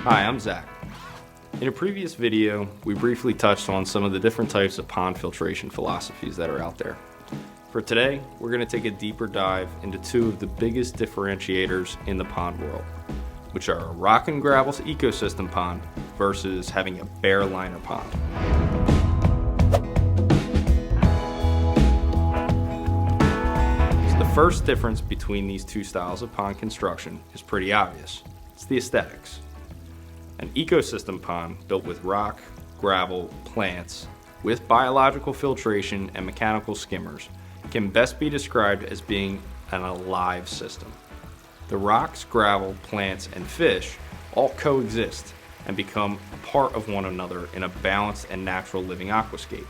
Hi, I'm Zach. In a previous video, we briefly touched on some of the different types of pond filtration philosophies that are out there. For today, we're going to take a deeper dive into two of the biggest differentiators in the pond world, which are a rock and gravel ecosystem pond versus having a bare liner pond. So the first difference between these two styles of pond construction is pretty obvious. It's the aesthetics. An ecosystem pond built with rock, gravel, plants, with biological filtration and mechanical skimmers can best be described as being an alive system. The rocks, gravel, plants, and fish all coexist and become a part of one another in a balanced and natural living aquascape,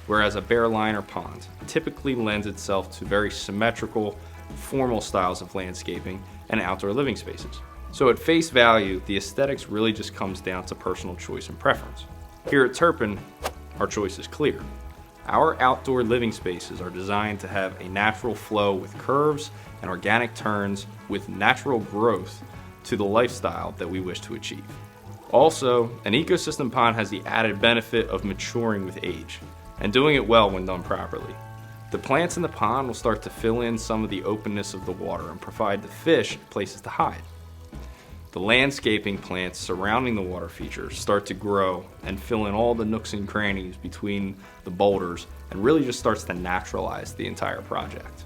whereas a bare liner pond typically lends itself to very symmetrical, formal styles of landscaping and outdoor living spaces. So at face value, the aesthetics really just comes down to personal choice and preference. Here at Turpin, our choice is clear. Our outdoor living spaces are designed to have a natural flow with curves and organic turns with natural growth to the lifestyle that we wish to achieve. Also, an ecosystem pond has the added benefit of maturing with age and doing it well when done properly. The plants in the pond will start to fill in some of the openness of the water and provide the fish places to hide. The landscaping plants surrounding the water features start to grow and fill in all the nooks and crannies between the boulders and really just starts to naturalize the entire project.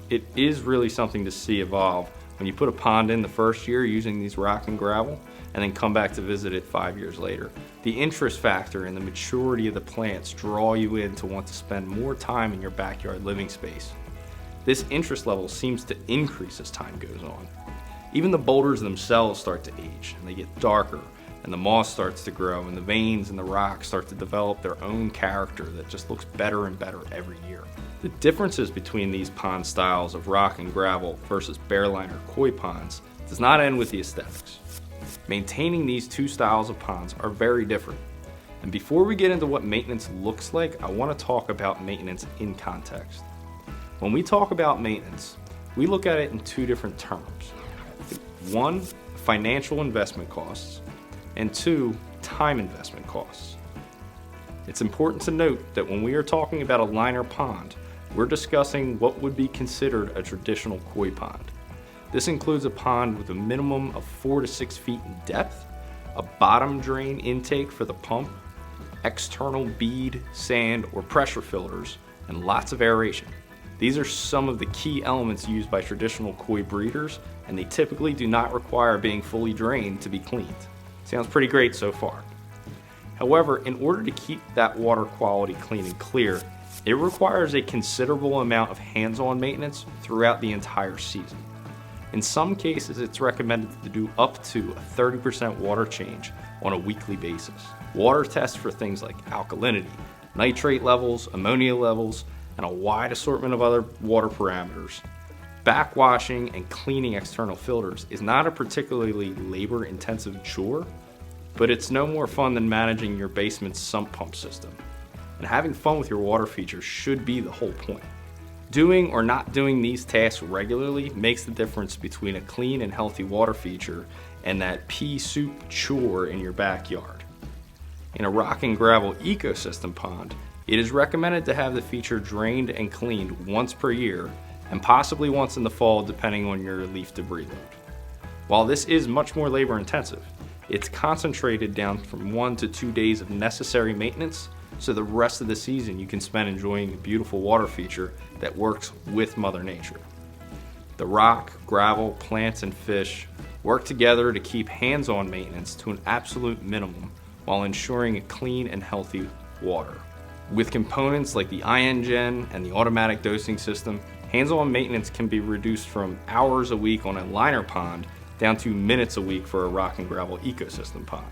It is really something to see evolve when you put a pond in the first year using these rock and gravel and then come back to visit it 5 years later. The interest factor and the maturity of the plants draw you in to want to spend more time in your backyard living space. This interest level seems to increase as time goes on. Even the boulders themselves start to age and they get darker, and the moss starts to grow, and the veins in the rock start to develop their own character that just looks better and better every year. The differences between these pond styles of rock and gravel versus bare liner koi ponds does not end with the aesthetics. Maintaining these two styles of ponds are very different. And before we get into what maintenance looks like, I want to talk about maintenance in context. When we talk about maintenance, we look at it in two different terms. One, financial investment costs, and two, time investment costs. It's important to note that when we are talking about a liner pond, we're discussing what would be considered a traditional koi pond. This includes a pond with a minimum of 4 to 6 feet in depth, a bottom drain intake for the pump, external bead, sand, or pressure filters, and lots of aeration. These are some of the key elements used by traditional koi breeders, and they typically do not require being fully drained to be cleaned. Sounds pretty great so far. However, in order to keep that water quality clean and clear, it requires a considerable amount of hands-on maintenance throughout the entire season. In some cases, it's recommended to do up to a 30% water change on a weekly basis. Water tests for things like alkalinity, nitrate levels, ammonia levels, and a wide assortment of other water parameters. Backwashing and cleaning external filters is not a particularly labor-intensive chore, but it's no more fun than managing your basement's sump pump system. And having fun with your water features should be the whole point. Doing or not doing these tasks regularly makes the difference between a clean and healthy water feature and that pea soup chore in your backyard. In a rock and gravel ecosystem pond, it is recommended to have the feature drained and cleaned once per year, and possibly once in the fall depending on your leaf debris load. While this is much more labor intensive, it's concentrated down from 1 to 2 days of necessary maintenance, so the rest of the season you can spend enjoying a beautiful water feature that works with Mother Nature. The rock, gravel, plants, and fish work together to keep hands-on maintenance to an absolute minimum while ensuring a clean and healthy water. With components like the iNgen and the automatic dosing system, hands-on maintenance can be reduced from hours a week on a liner pond down to minutes a week for a rock and gravel ecosystem pond.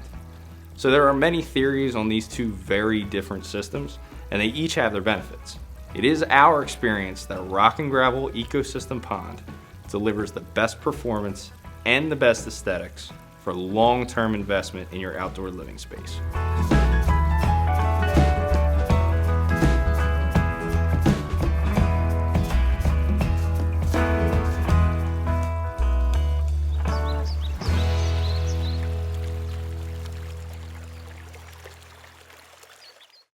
So there are many theories on these two very different systems, and they each have their benefits. It is our experience that a rock and gravel ecosystem pond delivers the best performance and the best aesthetics for long-term investment in your outdoor living space.